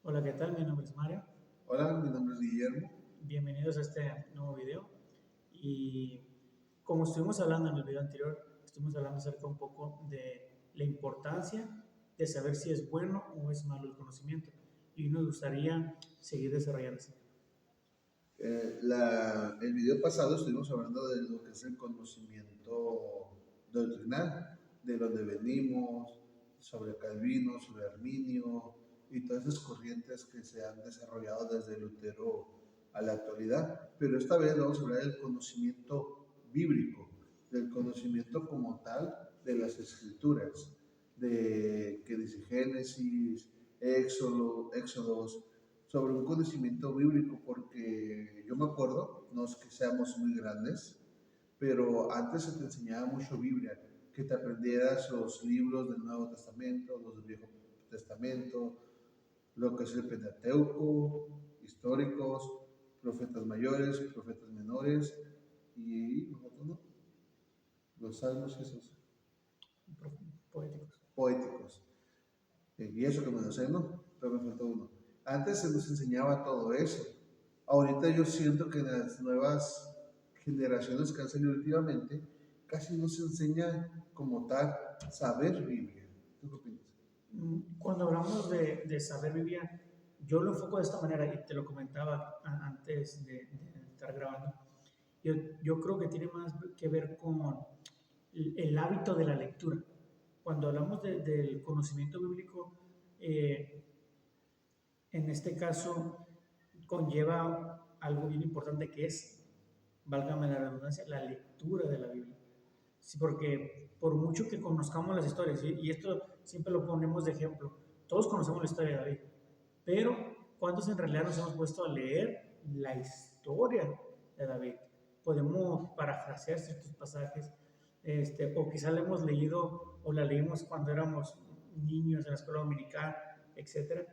Hola, ¿qué tal? Mi nombre es Mario. Hola, mi nombre es Guillermo. Bienvenidos a este nuevo video. Y como estuvimos hablando en el video anterior, estuvimos hablando acerca un poco de la importancia de saber si es bueno o es malo el conocimiento. Y nos gustaría seguir desarrollando ese tema. El video pasado estuvimos hablando de lo que es el conocimiento doctrinal, de dónde venimos, sobre Calvino, sobre Arminio y todas esas corrientes que se han desarrollado desde Lutero a la actualidad. Pero esta vez vamos a hablar del conocimiento bíblico, del conocimiento como tal de las escrituras, de que dice Génesis, Éxodos, sobre un conocimiento bíblico, porque yo me acuerdo, no es que seamos muy grandes, pero antes se te enseñaba mucho Biblia, que te aprendieras los libros del Nuevo Testamento, los del Viejo Testamento, lo que es el Pentateuco, históricos, profetas mayores, profetas menores, y nosotros no, los salmos esos, Poéticos. poéticos. Y eso que me lo sé, ¿no? Pero me faltó uno. Antes se nos enseñaba todo eso. Ahorita yo siento que en las nuevas generaciones que han salido últimamente, casi no se enseña como tal saber Biblia. ¿Tú qué opinas? Cuando hablamos de saber Biblia, yo lo enfoco de esta manera y te lo comentaba antes de estar grabando. Yo creo que tiene más que ver con el hábito de la lectura. Cuando hablamos del conocimiento bíblico, eh, en este caso conlleva algo bien importante que es, válgame la redundancia, la lectura de la Biblia. Sí, porque por mucho que conozcamos las historias, y esto siempre lo ponemos de ejemplo, todos conocemos la historia de David, pero ¿cuántos en realidad nos hemos puesto a leer la historia de David? Podemos parafrasear ciertos pasajes, o quizá la hemos leído o la leímos cuando éramos niños en la escuela dominical, etcétera.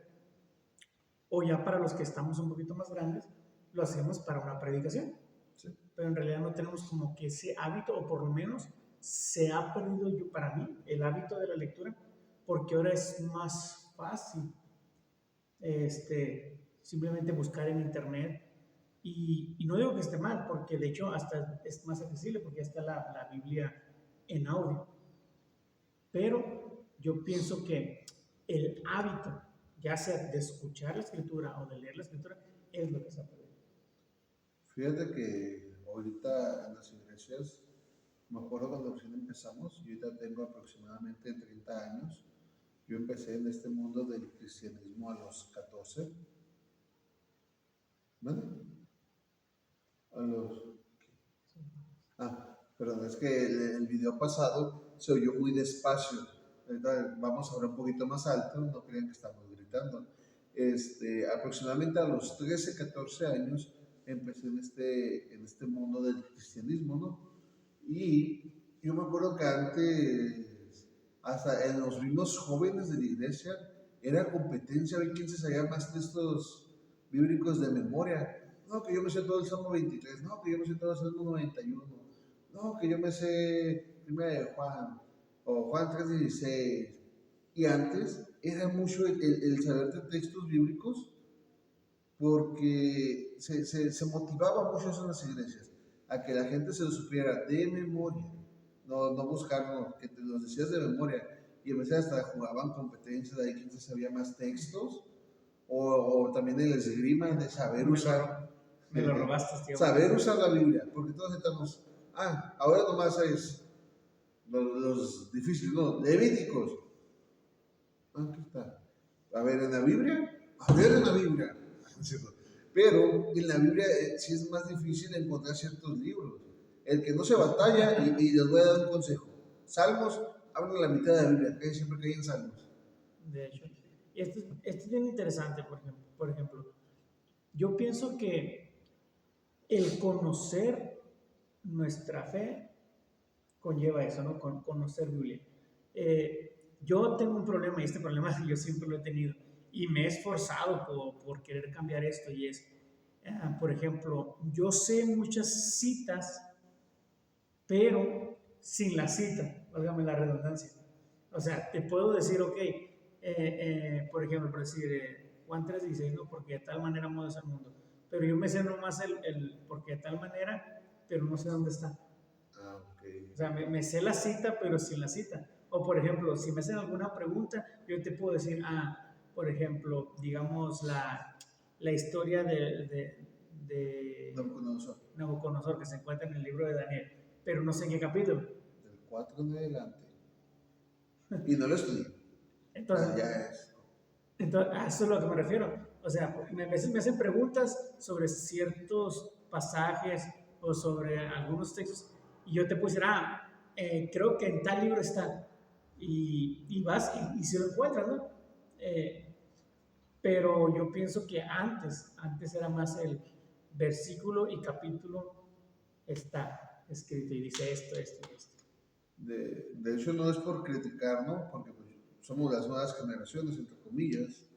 O ya para los que estamos un poquito más grandes, lo hacemos para una predicación. Sí. Pero en realidad no tenemos como que ese hábito, o por lo menos se ha perdido yo, para mí, el hábito de la lectura, porque ahora es más fácil simplemente buscar en internet. Y no digo que esté mal, porque de hecho hasta es más accesible, porque ya está la Biblia en audio. Pero yo pienso que el hábito, ya sea de escuchar la escritura o de leer la escritura, es lo que se ha perdido. Fíjate que ahorita en las iglesias, me acuerdo cuando recién empezamos, yo ahorita tengo aproximadamente 30 años. Yo empecé en este mundo del cristianismo a los 14. ¿Vale? A los perdón, es que el video pasado se oyó muy despacio. Ahorita vamos a hablar un poquito más alto, no crean que estamos gritando. Aproximadamente a los 13, 14 años empecé en este mundo del cristianismo, ¿no? Y yo me acuerdo que antes, hasta en los mismos jóvenes de la iglesia, era competencia ver quién se sabía más textos bíblicos de memoria. No, que yo me sé todo el Salmo 23, no, que yo me sé todo el Salmo 91, no, que yo me sé Primera de Juan, o Juan 3:16. Y antes era mucho el saber de textos bíblicos, porque se motivaba mucho eso en las iglesias, a que la gente se lo supiera de memoria, no buscarlo, que te los decías de memoria, y a veces hasta jugaban competencias de ahí quién se sabía más textos, o también el esgrima de saber usar, Me lo robaste, tío. saber usar la Biblia, porque todos estamos, ahora nomás es los difíciles, no, levíticos. Aquí está. A ver, en la Biblia, a ver en la Biblia. Pero en la Biblia sí es más difícil encontrar ciertos libros. El que no se batalla, y les voy a dar un consejo. Salmos, hablan la mitad de la Biblia, que siempre que hay en Salmos. De hecho, esto es bien interesante, por ejemplo. Yo pienso que el conocer nuestra fe conlleva eso, ¿no? Conocer Biblia. Yo tengo un problema, y este problema yo siempre lo he tenido, y me he esforzado por querer cambiar esto, y es, por ejemplo, yo sé muchas citas, pero sin la cita, válgame la redundancia. O sea, te puedo decir, ok, por ejemplo, por decir, Juan 3:16, ¿no? Porque de tal manera amó Dios al mundo. Pero yo me sé nomás el porque de tal manera, pero no sé dónde está. Ah, ok. O sea, me sé la cita, pero sin la cita. O por ejemplo, si me hacen alguna pregunta, yo te puedo decir, por ejemplo, digamos la historia de Nabucodonosor. Nabucodonosor que se encuentra en el libro de Daniel, pero no sé en qué capítulo. Del 4 en adelante. Y no lo estudié. Entonces, Ya es. entonces, a eso es a lo que me refiero. O sea, a veces me hacen preguntas sobre ciertos pasajes o sobre algunos textos y yo te puedo decir, creo que en tal libro está. Y vas y si lo encuentras, ¿no? Eh, pero yo pienso que antes era más el versículo y capítulo está escrito y dice esto y esto. De hecho, no es por criticar, ¿no? Porque pues, somos las nuevas generaciones, entre comillas.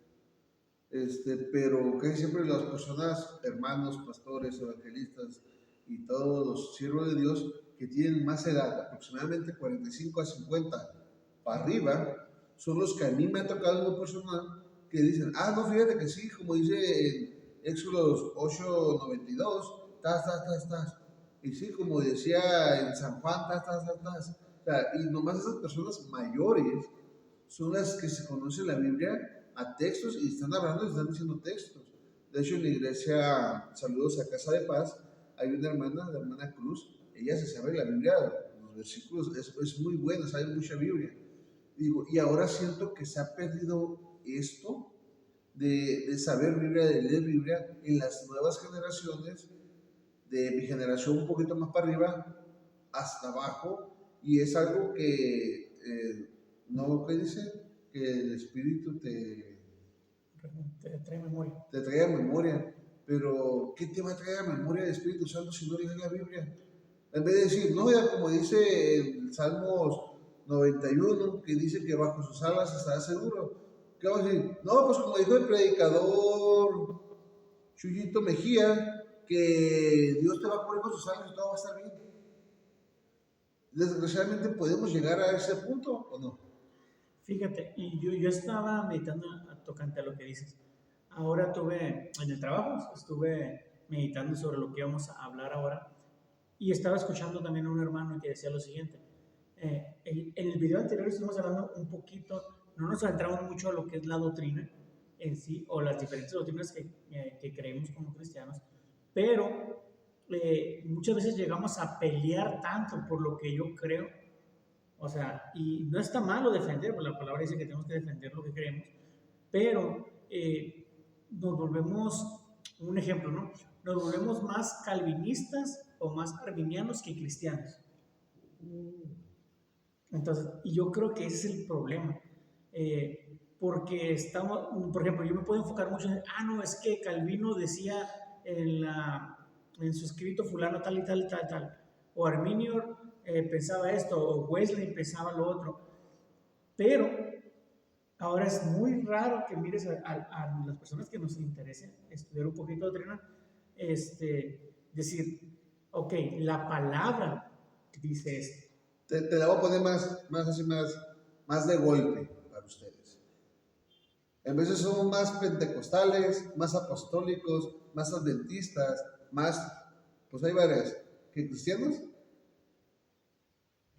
Pero casi siempre las personas, hermanos, pastores, evangelistas y todos los siervos de Dios que tienen más edad, aproximadamente 45 a 50 para arriba, son los que a mí me ha tocado en lo personal que dicen, no, fíjate que sí, como dice en Éxodo 8:92, tas. Y sí, como decía en San Juan, tas. O sea, y nomás esas personas mayores son las que se conocen la Biblia a textos y están hablando y están diciendo textos. De hecho, en la iglesia, saludos a Casa de Paz, hay una hermana, la hermana Cruz, ella se sabe la Biblia, los versículos, es muy buena, sabe mucha Biblia. Y ahora siento que se ha perdido esto de saber Biblia, de leer Biblia en las nuevas generaciones, de mi generación un poquito más para arriba hasta abajo, y es algo que, ¿no? ¿Qué dice? Que el Espíritu Te trae memoria. te trae a memoria, pero ¿qué te va a traer a memoria el Espíritu Santo si no lees la Biblia? En vez de decir, no, ya como dice el Salmos 91, que dice que bajo sus alas estará seguro. ¿Qué vamos a decir? No, pues como dijo el predicador Chuyito Mejía, que Dios te va a poner con sus alas y todo va a estar bien. Desgraciadamente podemos llegar a ese punto, ¿o no? Fíjate, y yo estaba meditando tocante a lo que dices. Ahora tuve, en el trabajo, estuve meditando sobre lo que íbamos a hablar ahora y estaba escuchando también a un hermano que decía lo siguiente. En el video anterior estuvimos hablando un poquito, no nos centramos mucho a lo que es la doctrina en sí o las diferentes doctrinas que creemos como cristianos, pero muchas veces llegamos a pelear tanto por lo que yo creo. O sea, y no está malo defender, porque la palabra dice que tenemos que defender lo que creemos, pero nos volvemos, un ejemplo, ¿no? Nos volvemos más calvinistas o más arminianos que cristianos. Entonces, y yo creo que ese es el problema. Porque estamos, por ejemplo, yo me puedo enfocar mucho en, no, es que Calvino decía en su escrito fulano tal y tal y tal y tal, o Arminio pensaba esto, o Wesley pensaba lo otro, pero ahora es muy raro que mires a las personas que nos interesen estudiar un poquito de doctrina, decir, ok, la palabra dice esto. Te la voy a poner más de golpe para ustedes. En veces somos más pentecostales, más apostólicos, más adventistas, más, pues hay varias, que cristianos.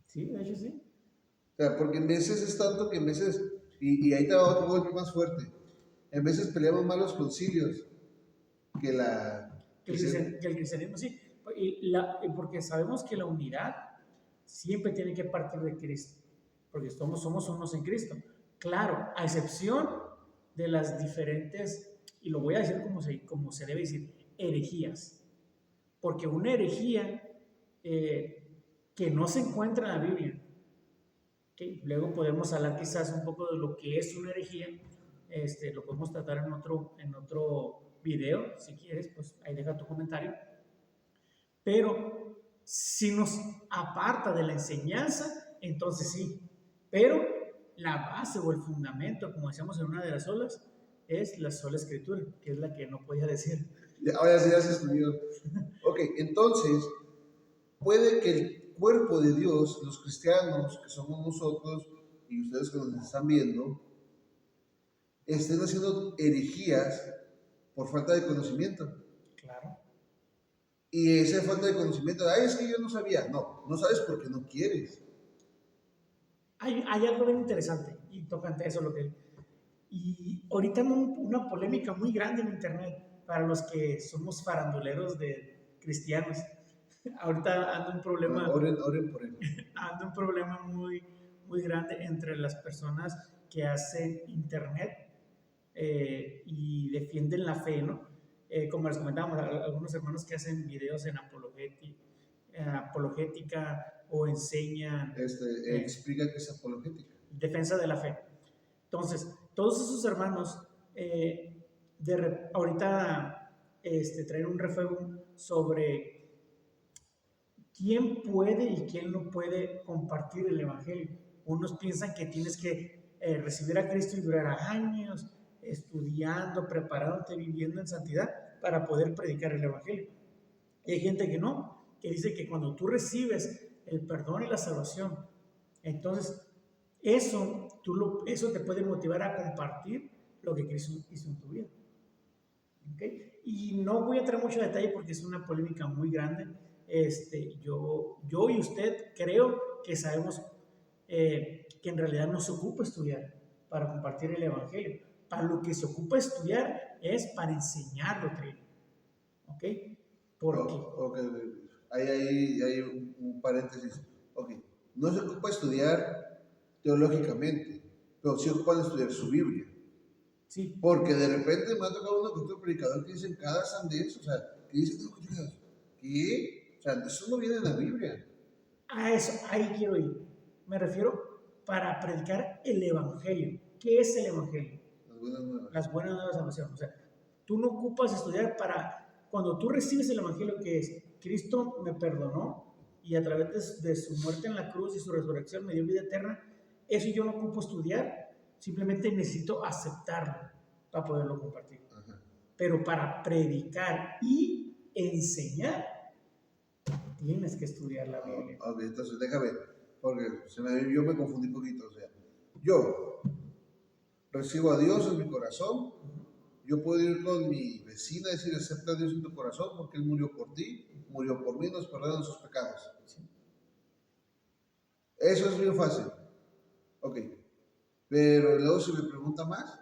Sí, de hecho sí. O sea, porque en veces es tanto que en veces, y ahí te va otro golpe más fuerte, en veces peleamos más los concilios que el cristianismo, sí. Porque sabemos que la unidad siempre tiene que partir de Cristo, porque somos unos en Cristo. Claro, a excepción de las diferentes, y lo voy a decir como se debe decir, herejías. Porque una herejía que no se encuentra en la Biblia, que luego podemos hablar quizás un poco de lo que es una herejía, lo podemos tratar en otro video, si quieres, pues ahí deja tu comentario. Pero si nos aparta de la enseñanza, entonces sí. Pero la base o el fundamento, como decíamos en una de las olas, es la sola escritura, que es la que no podía decir. Ahora sí ya se estudió. Ok, entonces, puede que el cuerpo de Dios, los cristianos que somos nosotros y ustedes que nos están viendo, estén haciendo herejías por falta de conocimiento. Claro. Y esa falta de conocimiento, ay, es que yo no sabía. No, no sabes porque no quieres. Hay algo bien interesante y tocante eso lo que... Y ahorita hay una polémica muy grande en internet para los que somos faranduleros de cristianos. Ahorita Oren por él. anda un problema muy, muy grande entre las personas que hacen internet y defienden la fe, ¿no? Como les comentábamos, algunos hermanos que hacen videos en apologética o enseñan Explica que es apologética. defensa de la fe. Entonces, todos esos hermanos ahorita traen un refuego sobre quién puede y quién no puede compartir el Evangelio. Unos piensan que tienes que recibir a Cristo y durar años estudiando, preparándote, viviendo en santidad para poder predicar el Evangelio. Y hay gente que no, que dice que cuando tú recibes el perdón y la salvación, entonces eso te puede motivar a compartir lo que Cristo hizo en tu vida. ¿Okay? Y no voy a entrar mucho detalle porque es una polémica muy grande. Yo y usted creo que sabemos que en realidad no se ocupa estudiar para compartir el Evangelio. Para lo que se ocupa estudiar es para enseñar doctrina. ¿Ok? ¿Por qué? Okay. Hay un paréntesis. Okay. No se ocupa estudiar teológicamente, pero sí ocupan estudiar su Biblia. Sí. Porque de repente me ha tocado uno que otro predicador que dice cada sandez, o sea, que dice, no, ¿qué? O sea, eso no viene en la Biblia. A eso, ahí quiero ir. Me refiero para predicar el Evangelio. ¿Qué es el Evangelio? Las buenas nuevas. Las buenas nuevas de salvación. O sea, tú no ocupas estudiar para, cuando tú recibes el Evangelio, que es, Cristo me perdonó y a través de su muerte en la cruz y su resurrección me dio vida eterna, eso yo no ocupo estudiar, simplemente necesito aceptarlo para poderlo compartir. Ajá. Pero para predicar y enseñar, tienes que estudiar la Biblia. Ok, entonces déjame, porque yo me confundí un poquito. O sea, yo recibo a Dios en mi corazón, yo puedo ir con mi vecina y decir, acepta a Dios en tu corazón porque Él murió por ti, murió por mí, nos perdona sus pecados. Sí. Eso es bien fácil. Ok, pero luego si me pregunta más.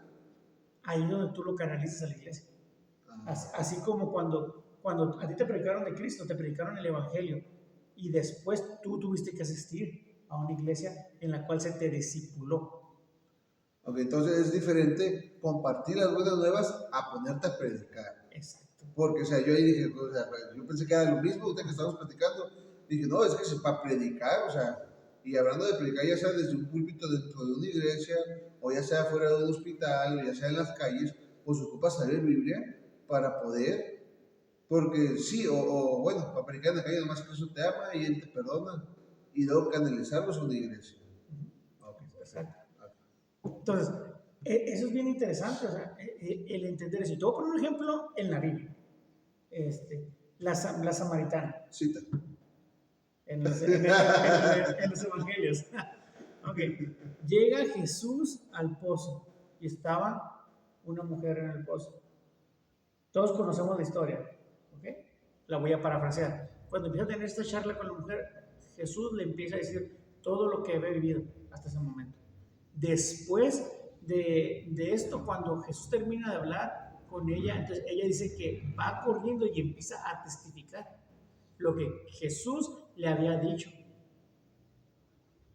Ahí es donde tú lo canalizas a la iglesia. Así como cuando a ti te predicaron de Cristo, te predicaron el Evangelio y después tú tuviste que asistir a una iglesia en la cual se te discipuló. Ok, entonces es diferente compartir las buenas nuevas a ponerte a predicar. Exacto. Porque, o sea, yo ahí dije, o sea, yo pensé que era lo mismo, usted que estábamos platicando, dije, no, es que es para predicar, o sea, y hablando de predicar, ya sea desde un púlpito dentro de una iglesia, o ya sea fuera de un hospital, o ya sea en las calles, pues ocupa saber Biblia para poder, porque sí, o bueno, para predicar en la calle, nomás Cristo te ama y Él te perdona, y luego canalizarlos a una iglesia. Okay, exacto. Entonces, eso es bien interesante, o sea, el entender eso. Y te voy a poner un ejemplo en la Biblia. La samaritana. Cita. En los evangelios. Ok. Llega Jesús al pozo y estaba una mujer en el pozo. Todos conocemos la historia, ¿ok? La voy a parafrasear. Cuando empieza a tener esta charla con la mujer, Jesús le empieza a decir todo lo que había vivido hasta ese momento. Después de esto, cuando Jesús termina de hablar con ella, entonces ella dice que va corriendo y empieza a testificar lo que Jesús le había dicho.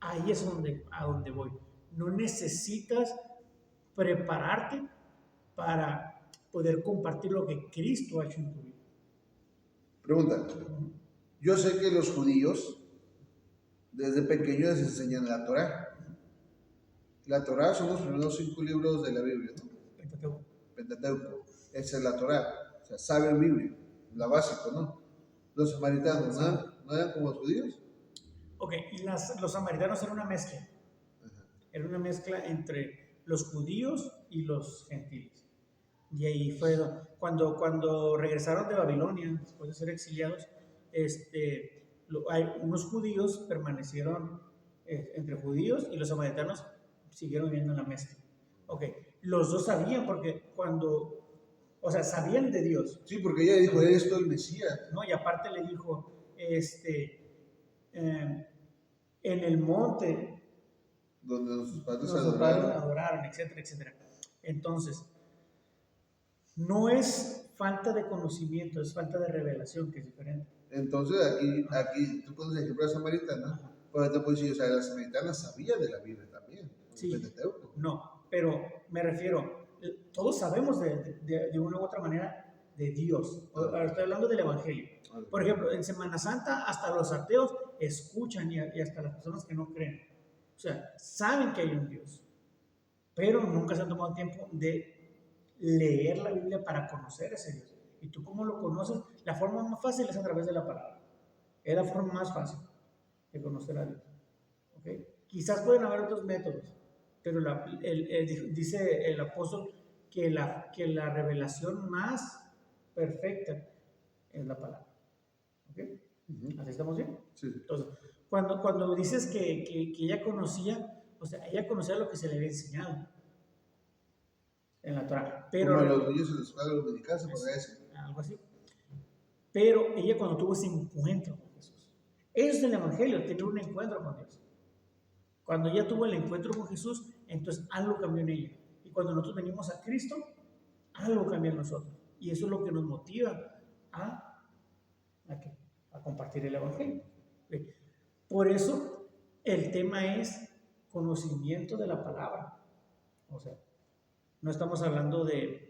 Ahí es a donde voy. No necesitas prepararte para poder compartir lo que Cristo ha hecho en tu vida. Pregunta. Yo sé que los judíos desde pequeños les enseñan la Torá. La Torá son los primeros 5 libros de la Biblia, ¿no? Pentateuco. Esa es la Torá. O sea, saben Biblia. La básica, ¿no? Los samaritanos, ¿no eran como los judíos? Ok, y los samaritanos eran una mezcla. Ajá. Era una mezcla entre los judíos y los gentiles. Y ahí fue cuando regresaron de Babilonia, después de ser exiliados, unos judíos permanecieron entre judíos y los samaritanos siguieron viviendo en la mezcla. Ok, los dos sabían, porque o sea, sabían de Dios, Sí, porque ella dijo, eres tú el Mesías. ¿no? Y aparte le dijo, en el monte Donde nuestros padres nuestros padres adoraron. adoraron, etcétera, etcétera. Entonces, no es falta de conocimiento, es falta de revelación, que es diferente. Entonces, aquí tú pones el ejemplo de la samaritana, pero te puedes decir, o sea, la samaritana sabía de la Biblia también, Sí, Pentateuco. no, pero me refiero, todos sabemos de una u otra manera de Dios. Ahora estoy hablando del Evangelio. Por ejemplo, en Semana Santa hasta los ateos escuchan y hasta las personas que no creen. O sea, saben que hay un Dios, pero nunca se han tomado tiempo de leer la Biblia para conocer a ese Dios. ¿Y tú cómo lo conoces? La forma más fácil es a través de la palabra. Es la forma más fácil de conocer a Dios. ¿Okay? Quizás pueden haber otros métodos, pero dice el apóstol que la revelación más perfecta es la palabra. ¿Okay? ¿Así estamos bien? Sí. Entonces, cuando dices que ella conocía, o sea, ella conocía lo que se le había enseñado en la Torah. Pero, como a los niños en la escuela dominical, se podría decir. Algo así. Pero ella cuando tuvo ese encuentro con Jesús, eso es el Evangelio, tener un encuentro con Dios. Cuando ella tuvo el encuentro con Jesús, entonces algo cambió en ella. Y cuando nosotros venimos a Cristo, algo cambia en nosotros. Y eso es lo que nos motiva a compartir el Evangelio. Por eso el tema es conocimiento de la palabra. O sea, no estamos hablando del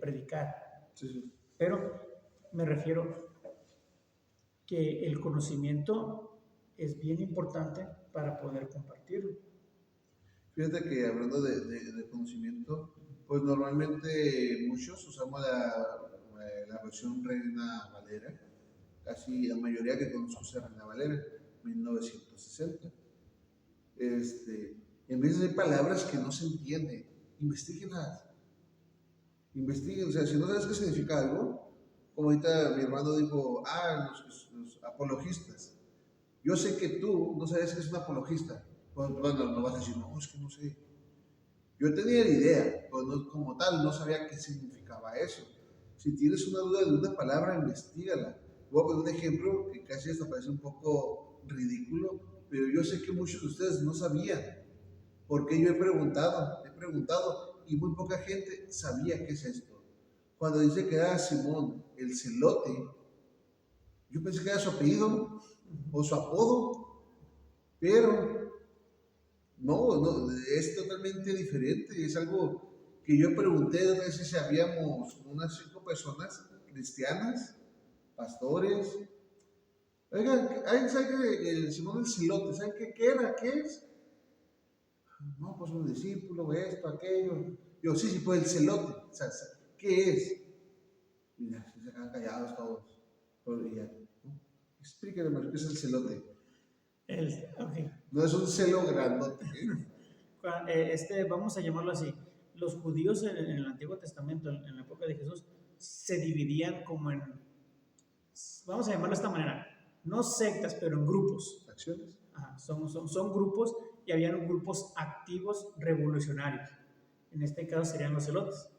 predicar. Sí. Pero me refiero que el conocimiento es bien importante para poder compartirlo. Fíjate que hablando de conocimiento, pues normalmente muchos usamos la versión Reina Valera, casi la mayoría que conozco es Reina Valera, 1960. En vez de palabras que no se entienden, investiguenlas. Investiguen, o sea, si no sabes qué significa algo, como ahorita mi hermano dijo, los apologistas. Yo sé que tú no sabes qué es un apologista. Bueno, no vas a decir, no, es que no sé. Yo tenía la idea, pero no, como tal, no sabía qué significaba eso. Si tienes una duda de una palabra, investigala. Voy a poner un ejemplo que casi hasta parece un poco ridículo, pero yo sé que muchos de ustedes no sabían. Porque yo he preguntado, y muy poca gente sabía qué es esto. Cuando dice que era Simón el Celote, yo pensé que era su apellido o su apodo, pero no, es totalmente diferente. Es algo que yo pregunté de veces si habíamos unas 5 personas cristianas, pastores. Oigan, ¿alguien sabe que el Simón el Celote, ¿saben qué era? ¿Qué es? No, pues un discípulo, esto, aquello. Yo, sí, pues el celote. O sea, ¿qué es? Y ya, se quedan callados todos. Y ya, ¿no? Explíquenme más, ¿qué es el celote? Okay. No es un celo grandote. Vamos a llamarlo así. Los judíos en el Antiguo Testamento, en la época de Jesús, se dividían como en, vamos a llamarlo de esta manera, no sectas, pero en grupos. ¿Acciones? Ajá, son grupos, y habían grupos activos revolucionarios. En este caso serían los celotes.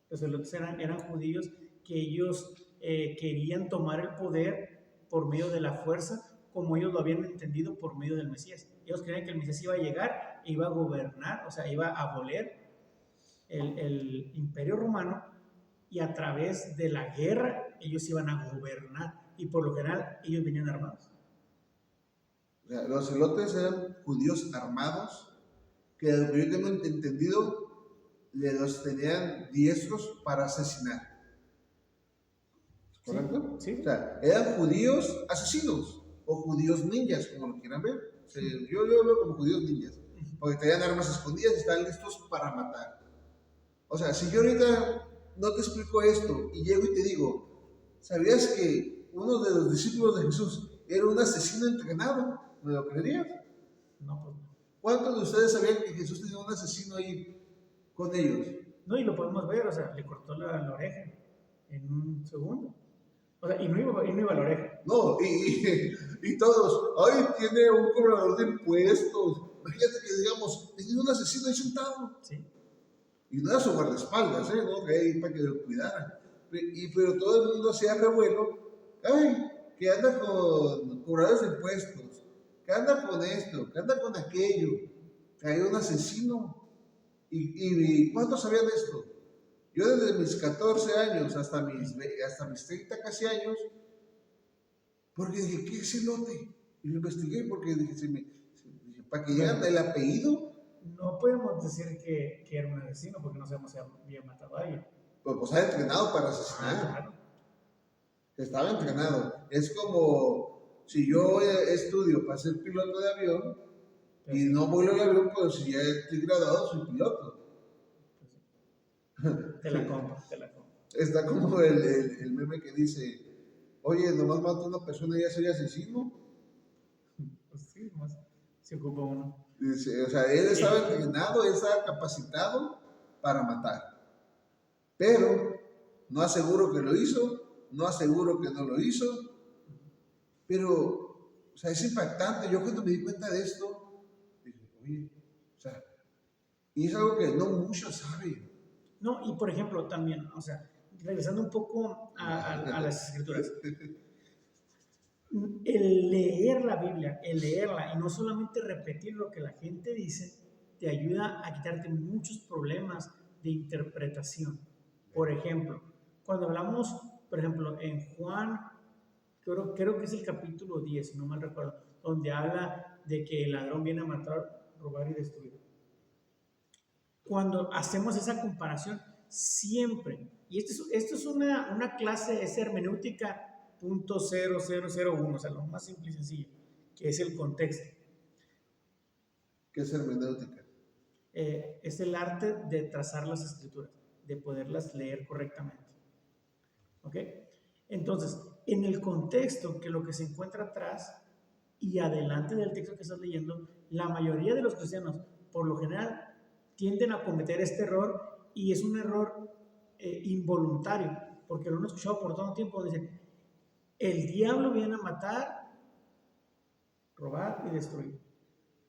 Los celotes eran judíos que ellos querían tomar el poder por medio de la fuerza, como ellos lo habían entendido por medio del Mesías. Ellos creían que el Mesías iba a llegar e iba a gobernar, o sea, iba a abolir el imperio romano, y a través de la guerra ellos iban a gobernar, y por lo general ellos venían armados. O sea, los celotes eran judíos armados que, de lo que yo tengo entendido, los tenían diestros para asesinar. ¿Correcto? Sí. O sea, eran judíos asesinos o judíos ninjas, como lo quieran ver. O sea, yo lo veo como judíos ninjas, porque tenían armas escondidas y estaban listos para matar. O sea, si yo ahorita no te explico esto y llego y te digo, ¿sabías que uno de los discípulos de Jesús era un asesino entrenado? ¿Me lo creerías? No, pues no. ¿Cuántos de ustedes sabían que Jesús tenía un asesino ahí con ellos? No, y lo podemos ver, o sea, le cortó la oreja en un segundo. O sea, y no iba a la oreja. No, y todos, ay, tiene un cobrador de impuestos, Imagínate que, digamos, tenía un asesino ahí sentado. Sí. Y no era su guardaespaldas, ¿no? Que ahí para que lo cuidaran. Pero todo el mundo hacía revuelo. Ay, que anda con cobradores de impuestos, que anda con esto, que anda con aquello, que hay un asesino. ¿Y cuántos sabían de esto? Yo desde mis 14 años hasta mis 30 casi años, porque dije, ¿qué es elote? Y lo investigué porque dije, para que lleguen el apellido. No podemos decir que era un asesino porque no sabemos si había matado a alguien. Pues estaba entrenado para asesinar. Claro. Estaba entrenado. Es como si yo estudio para ser piloto de avión y no vuelo el avión, pues si ya estoy graduado, soy piloto. Te la compro. Está como el meme que dice, oye, nomás mato a una persona y ya soy asesino. Pues sí, más se ocupa uno. Dice, o sea, él estaba entrenado, él estaba capacitado para matar. Pero no aseguro que lo hizo, no aseguro que no lo hizo. Pero, o sea, es impactante. Yo cuando me di cuenta de esto, dije, oye, o sea, y es algo que no muchos saben. No, y por ejemplo, también, o sea, regresando un poco a las escrituras, el leer la Biblia, el leerla y no solamente repetir lo que la gente dice, te ayuda a quitarte muchos problemas de interpretación. Por ejemplo, cuando hablamos, por ejemplo, en Juan, creo que es el capítulo 10, si no mal recuerdo, donde habla de que el ladrón viene a matar, robar y destruir. Cuando hacemos esa comparación, siempre, y esto es una clase, es hermenéutica .0001, o sea, lo más simple y sencillo, que es el contexto. ¿Qué es hermenéutica? Es el arte de trazar las escrituras, de poderlas leer correctamente. ¿Ok? Entonces, en el contexto, que lo que se encuentra atrás y adelante del texto que estás leyendo, la mayoría de los cristianos, por lo general, tienden a cometer este error y es un error involuntario, porque lo han escuchado por todo el tiempo, dicen, el diablo viene a matar, robar y destruir.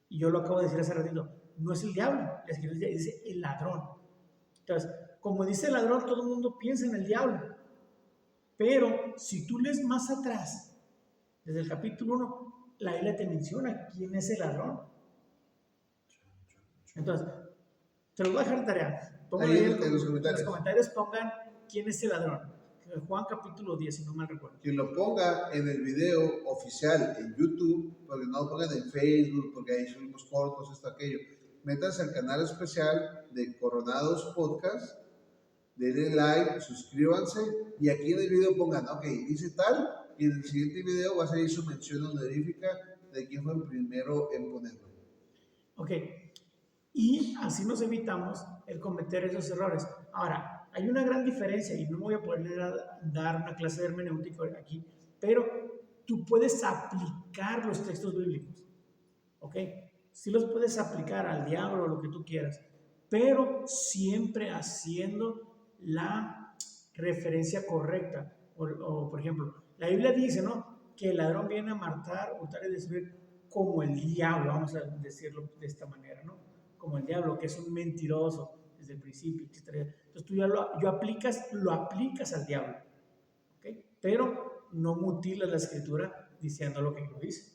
Y yo lo acabo de decir hace ratito, no es el diablo, la escritura dice el ladrón. Entonces, como dice el ladrón, todo el mundo piensa en el diablo. Pero si tú lees más atrás, desde el capítulo 1, la Biblia te menciona quién es el ladrón. Entonces, te lo voy a dejar tarea. Pónganlo ahí en los comentarios, pongan quién es el ladrón. Juan capítulo 10, si no mal recuerdo. Quien lo ponga en el video oficial en YouTube, porque no lo pongan en Facebook, porque ahí subimos cortos, esto, aquello. Métanse al canal especial de Coronados Podcast, denle like, suscríbanse y aquí en el video pongan, ok, dice tal, y en el siguiente video va a salir su mención honorífica de quién fue el primero en ponerlo. Ok, y así nos evitamos el cometer esos errores. Ahora, hay una gran diferencia y no me voy a poner a dar una clase de hermenéutica aquí, pero tú puedes aplicar los textos bíblicos, ¿ok? Sí los puedes aplicar al diablo o lo que tú quieras, pero siempre haciendo la referencia correcta. O por ejemplo, la Biblia dice, ¿no? Que el ladrón viene a matar, hurtar y destruir como el diablo, vamos a decirlo de esta manera, ¿no? Como el diablo, que es un mentiroso desde el principio, etc. Entonces tú ya lo aplicas al diablo, ¿ok? Pero no mutilas la escritura diciendo lo que lo dice.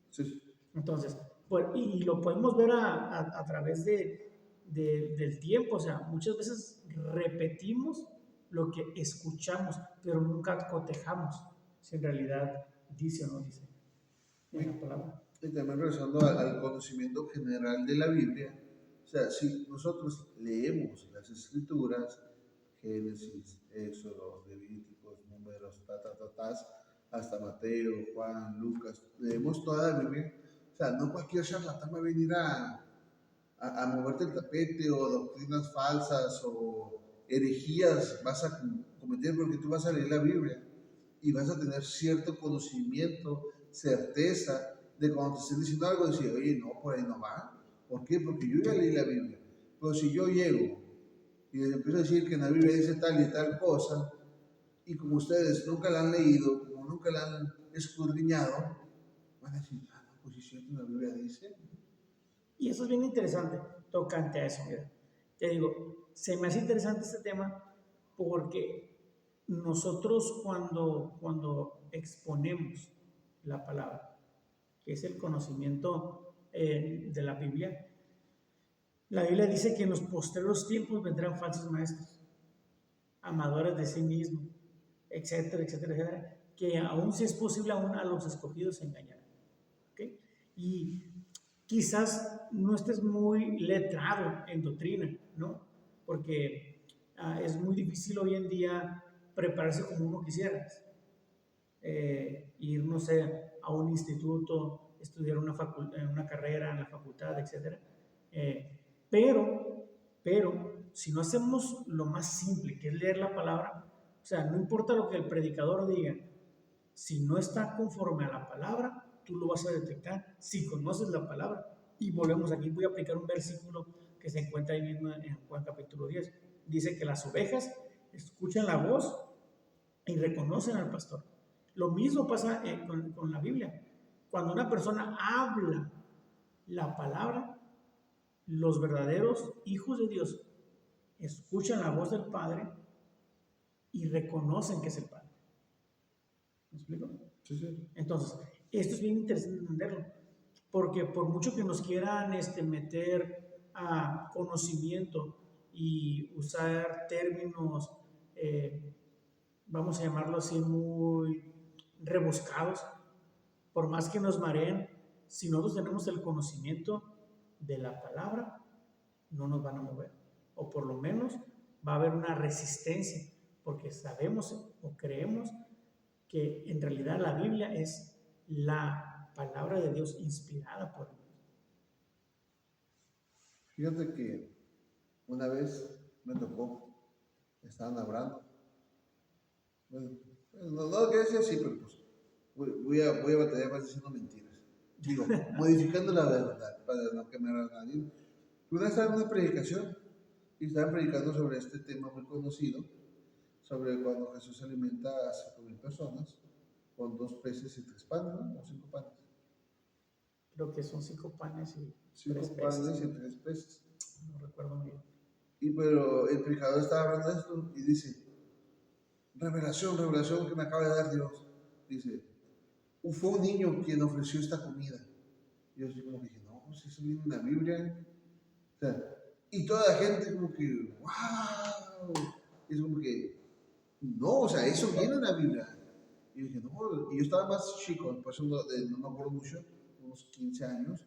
Sí. Entonces, pues, y lo podemos ver a través del tiempo, o sea, muchas veces repetimos lo que escuchamos, pero nunca cotejamos si en realidad dice o no dice en la palabra. Y también regresando al conocimiento general de la Biblia, o sea, si nosotros leemos las escrituras, Génesis, Éxodo, Levíticos, Números, hasta Mateo, Juan, Lucas, leemos toda la Biblia, o sea, no cualquier charlatán va a venir a moverte el tapete o doctrinas falsas o herejías vas a cometer porque tú vas a leer la Biblia y vas a tener cierto conocimiento, certeza de cuando te estén diciendo algo, decir, oye, no, por ahí no va. ¿Por qué? Porque yo ya leí la Biblia. Pero si yo llego y les empiezo a decir que en la Biblia dice tal y tal cosa, y como ustedes nunca la han leído, como nunca la han escudriñado, van a decir, ah, no, pues si es cierto, la Biblia dice. Y eso es bien interesante, tocante a eso, mira. Te digo, se me hace interesante este tema porque nosotros cuando exponemos la palabra, que es el conocimiento de la Biblia dice que en los postreros tiempos vendrán falsos maestros, amadores de sí mismos, etcétera, etcétera, etcétera, que aún si es posible, aún a los escogidos se engañarán. ¿Okay? Y quizás no estés muy letrado en doctrina, ¿no? Porque es muy difícil hoy en día prepararse como uno quisiera. Ir, no sé, a un instituto, estudiar una carrera en la facultad, etc. Pero, si no hacemos lo más simple, que es leer la palabra, o sea, no importa lo que el predicador diga, si no está conforme a la palabra, tú lo vas a detectar si conoces la palabra. Y volvemos aquí, voy a aplicar un versículo que se encuentra ahí mismo en Juan capítulo 10. Dice que las ovejas escuchan la voz y reconocen al pastor. Lo mismo pasa con la Biblia. Cuando una persona habla la palabra, los verdaderos hijos de Dios escuchan la voz del Padre y reconocen que es el Padre. ¿Me explico? Sí, sí. Entonces, esto es bien interesante entenderlo, porque por mucho que nos quieran meter a conocimiento y usar términos, vamos a llamarlo así, muy rebuscados, por más que nos mareen, si nosotros tenemos el conocimiento de la palabra, no nos van a mover. O por lo menos va a haber una resistencia, porque sabemos o creemos que en realidad la Biblia es la palabra de Dios inspirada por Dios. Fíjate que una vez me tocó, estaban hablando. Bueno, no quiero decir así, pero pues voy a batallar más diciendo mentiras. Digo, modificando la verdad para no quemar a nadie. Una vez estaba en una predicación y estaban predicando sobre este tema muy conocido, sobre cuando Jesús alimenta a 5,000 personas con 2 peces y 3 panes, ¿no? O 5 panes. Creo que son 5 panes y 5 3 panes peces. y 3 peces. No recuerdo bien. Pero el predicador estaba hablando de esto y dice, revelación que me acaba de dar Dios. Dice, fue un niño quien ofreció esta comida. Y yo así como que dije, no, pues eso viene en la Biblia. O sea, y toda la gente como que, wow. Y es como que, no, o sea, eso viene en la Biblia. Y yo dije, no, y yo estaba más chico, por eso no me acuerdo mucho, unos 15 años.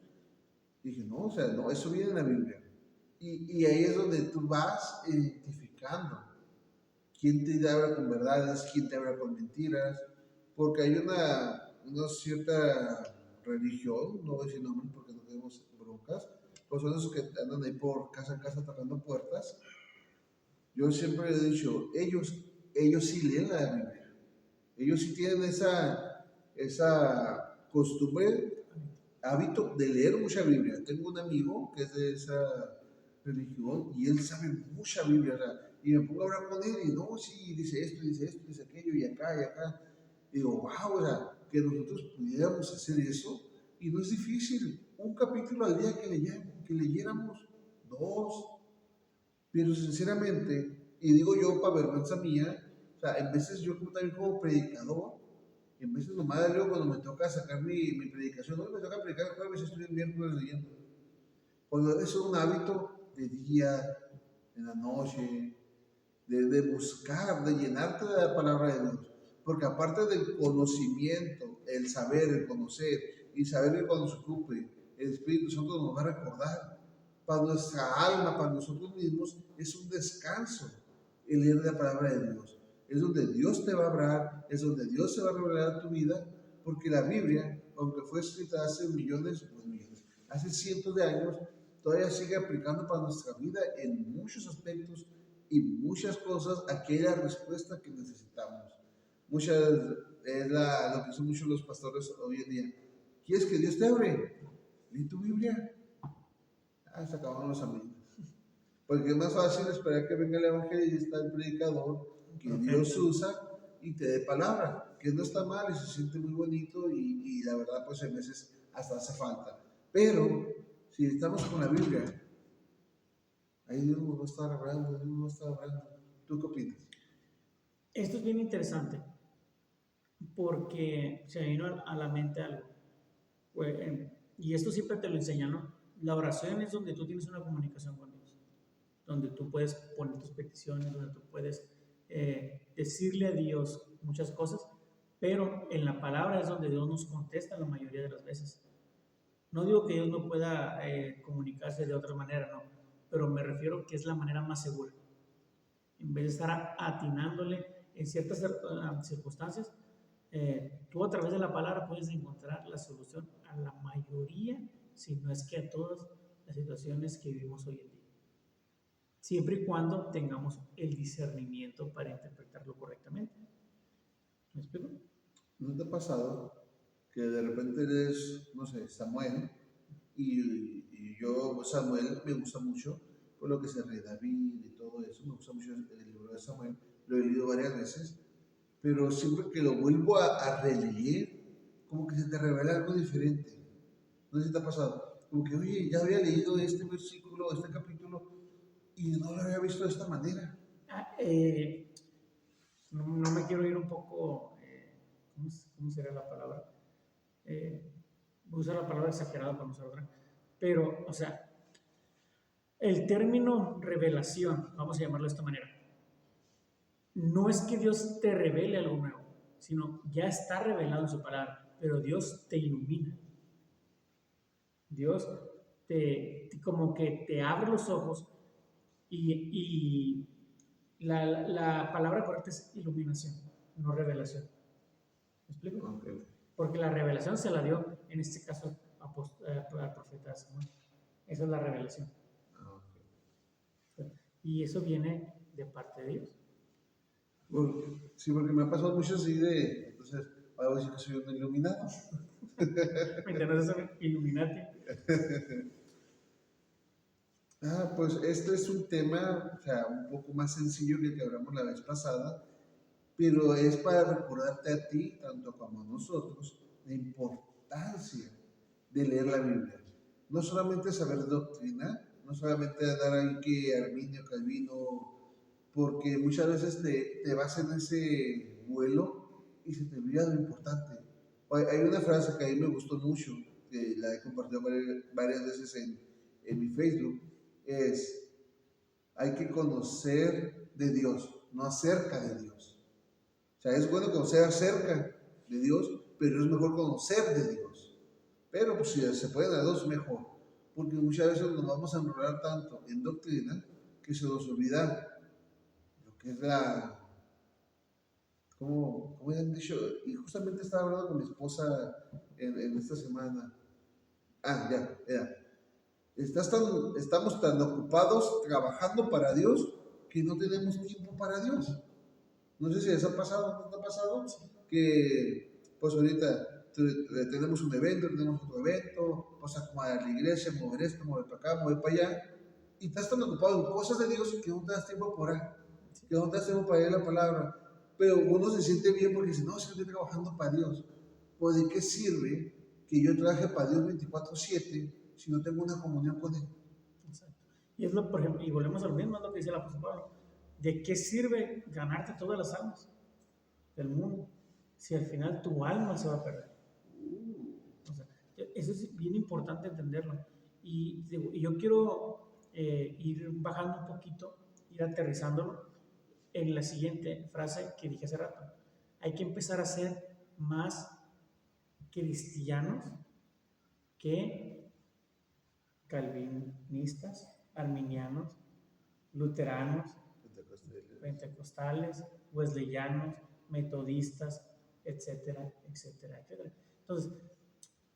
Y dije, no, o sea, no, eso viene en la Biblia. Y ahí es donde tú vas identificando quién te habla con verdades, quién te habla con mentiras, porque hay una cierta religión, no voy a decir nombres porque no tenemos broncas, pues son esos que andan ahí por casa en casa tocando puertas. Yo siempre he dicho, ellos sí leen la Biblia, ellos sí tienen esa costumbre, hábito de leer mucha Biblia. Tengo un amigo que es de esa religión y él sabe mucha Biblia, o sea, y me pongo a hablar con él y no, sí, dice esto, dice aquello, y acá, y acá. Y digo, wow, o sea, que nosotros pudiéramos hacer eso, y no es difícil, un capítulo al día que leyéramos, 2, pero sinceramente, y digo yo para vergüenza mía, o sea, en veces yo también como predicador, en veces nomás luego cuando me toca sacar mi predicación, no me toca predicar el jueves, estoy el miércoles leyendo. Cuando es un hábito de día, en la noche, de buscar, de llenarte de la palabra de Dios. Porque aparte del conocimiento, el saber, el conocer, y saber que cuando se ocupe, el Espíritu Santo nos va a recordar. Para nuestra alma, para nosotros mismos, es un descanso el leer la palabra de Dios. Es donde Dios te va a hablar, es donde Dios se va a revelar a tu vida, porque la Biblia, aunque fue escrita hace hace cientos de años, todavía sigue aplicando para nuestra vida en muchos aspectos y muchas cosas, aquella respuesta que necesitamos. Muchas es lo que son muchos los pastores hoy en día. ¿Quieres que Dios te hable? Lee tu Biblia. Se acabaron los amigos. Porque es más fácil esperar que venga el evangelista, el predicador, que Dios usa y te dé palabra, que no está mal y se siente muy bonito y la verdad pues a veces hasta hace falta. Pero si estamos con la Biblia, ahí Dios nos va a estar hablando, Dios nos va a estar hablando. ¿Tú qué opinas? Esto es bien interesante porque se me vino a la mente algo. Y esto siempre te lo enseñan, ¿no? La oración es donde tú tienes una comunicación con Dios, donde tú puedes poner tus peticiones, donde tú puedes decirle a Dios muchas cosas, pero en la palabra es donde Dios nos contesta la mayoría de las veces. No digo que Dios no pueda comunicarse de otra manera, no, pero me refiero que es la manera más segura. En vez de estar atinándole en ciertas circunstancias, tú a través de la palabra puedes encontrar la solución a la mayoría, si no es que a todas las situaciones que vivimos hoy en día. Siempre y cuando tengamos el discernimiento para interpretarlo correctamente. ¿Me explico? ¿No te ha pasado que de repente eres, no sé, Samuel, y yo, Samuel, me gusta mucho, por lo que es el rey David y todo eso, me gusta mucho el libro de Samuel, lo he leído varias veces, pero siempre que lo vuelvo a releer, como que se te revela algo diferente. No sé si te ha pasado, como que, oye, ya había leído este versículo, este capítulo, y no lo había visto de esta manera. No me quiero ir un poco, ¿cómo sería la palabra? Voy a usar la palabra exagerada para no usar otra, pero, o sea, el término revelación, vamos a llamarlo de esta manera, no es que Dios te revele algo nuevo, sino ya está revelado en su palabra, pero Dios te ilumina. Dios como que te abre los ojos y la palabra correcta es iluminación, no revelación. ¿Me explico? Okay. Porque la revelación se la dio, en este caso, al profeta Samuel. Esa es la revelación. Okay. Y eso viene de parte de Dios. Sí, porque me ha pasado mucho así de, entonces, ahora voy a decir que soy un iluminado. Entonces, Illuminati. Pues este es un tema, o sea, un poco más sencillo que el que hablamos la vez pasada, pero es para recordarte a ti, tanto como a nosotros, la importancia de leer la Biblia. No solamente saber doctrina, no solamente dar ahí que Arminio, Calvino, porque muchas veces te vas en ese vuelo y se te olvida lo importante. Hay una frase que a mí me gustó mucho, que la he compartido varias veces en mi Facebook, es, hay que conocer de Dios, no acerca de Dios. O sea, es bueno conocer acerca de Dios, pero es mejor conocer de Dios. Pero pues si se puede dar dos, mejor. Porque muchas veces nos vamos a enrolar tanto en doctrina que se nos olvida lo que es como han dicho, y justamente estaba hablando con mi esposa en esta semana. Ya. Estamos tan ocupados trabajando para Dios que no tenemos tiempo para Dios. No sé si les ha pasado, ¿no te ha pasado? Que pues ahorita tenemos un evento, tenemos otro evento, vas a acomodar la iglesia, mover esto, mover para acá, mover para allá, y estás tan ocupado en cosas de Dios que no te das tiempo por ahí, que no te das tiempo para leer la palabra. Pero uno se siente bien porque dice, no, si estoy trabajando para Dios. Pues ¿de qué sirve que yo trabaje para Dios 24/7 si no tengo una comunión con Él? Exacto. Y es lo, por ejemplo, y volvemos a lo mismo, es lo que dice el apóstol Pablo. ¿De qué sirve ganarte todas las almas del mundo si al final tu alma se va a perder? O sea, eso es bien importante entenderlo. Y yo quiero ir bajando un poquito, ir aterrizándolo en la siguiente frase que dije hace rato. Hay que empezar a ser más cristianos que calvinistas, arminianos, luteranos, pentecostales, wesleyanos, metodistas, etcétera, etcétera, etcétera. Entonces,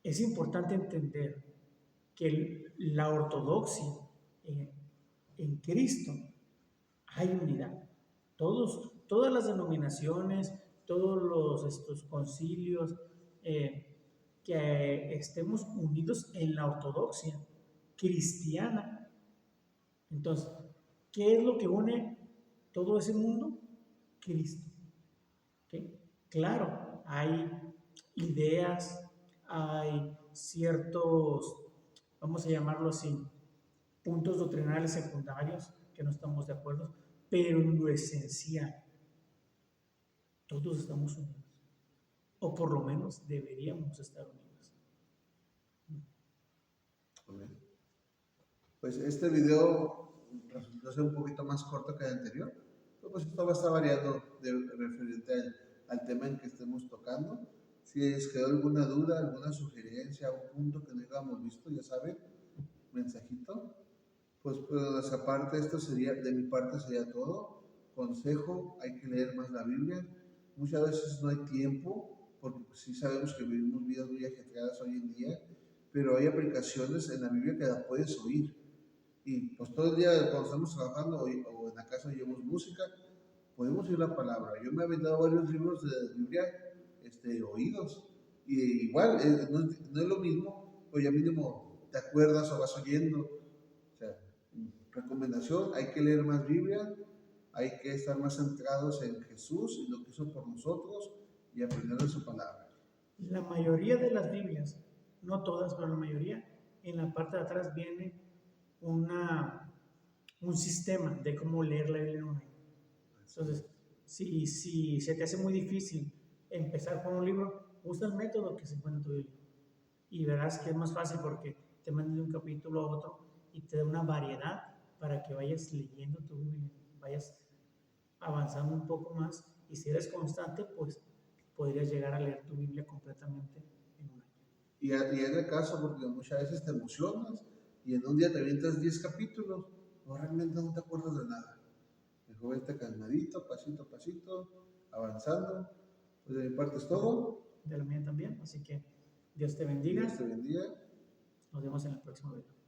es importante entender que la ortodoxia en Cristo hay unidad. Todas las denominaciones, todos estos concilios, que estemos unidos en la ortodoxia cristiana. Entonces, ¿qué es lo que une todo ese mundo? Cristo. ¿Okay? Claro, hay ideas, hay ciertos vamos a llamarlo así, puntos doctrinales secundarios que no estamos de acuerdo, pero en lo esencial, todos estamos unidos, o por lo menos deberíamos estar unidos. Amén. Pues este video resultó ser un poquito más corto que el anterior, pero pues esto va a estar variando referente al tema en que estemos tocando. Si les quedó alguna duda, alguna sugerencia, un punto que no hayamos visto, ya saben, mensajito. Pues de nuestra parte, de mi parte sería todo. Consejo, hay que leer más la Biblia. Muchas veces no hay tiempo, porque pues, sí sabemos que vivimos vidas muy ajetreadas hoy en día, pero hay aplicaciones en la Biblia que la puedes oír. Y pues todo el día cuando estamos trabajando o en la casa oímos música, podemos oír la palabra. Yo me he aventado varios libros de Biblia oídos. Y igual, no es lo mismo, pues ya mínimo te acuerdas o vas oyendo. O sea, recomendación, hay que leer más Biblia, hay que estar más centrados en Jesús y lo que hizo por nosotros y aprender de su palabra. La mayoría de las Biblias, no todas, pero la mayoría, en la parte de atrás viene un sistema de cómo leer la Biblia en un año. Entonces, si se te hace muy difícil empezar con un libro, usa el método que se encuentra en tu Biblia. Y verás que es más fácil porque te manda de un capítulo a otro y te da una variedad para que vayas leyendo tu Biblia, vayas avanzando un poco más. Y si eres constante, pues podrías llegar a leer tu Biblia completamente en un año. Y es el caso porque muchas veces te emocionas y en un día te avientas 10 capítulos, o realmente no te acuerdas de nada. Mejor vete calmadito, pasito a pasito, avanzando. Pues de mi parte es todo. De la mía también, así que Dios te bendiga. Dios te bendiga. Nos vemos en el próximo video.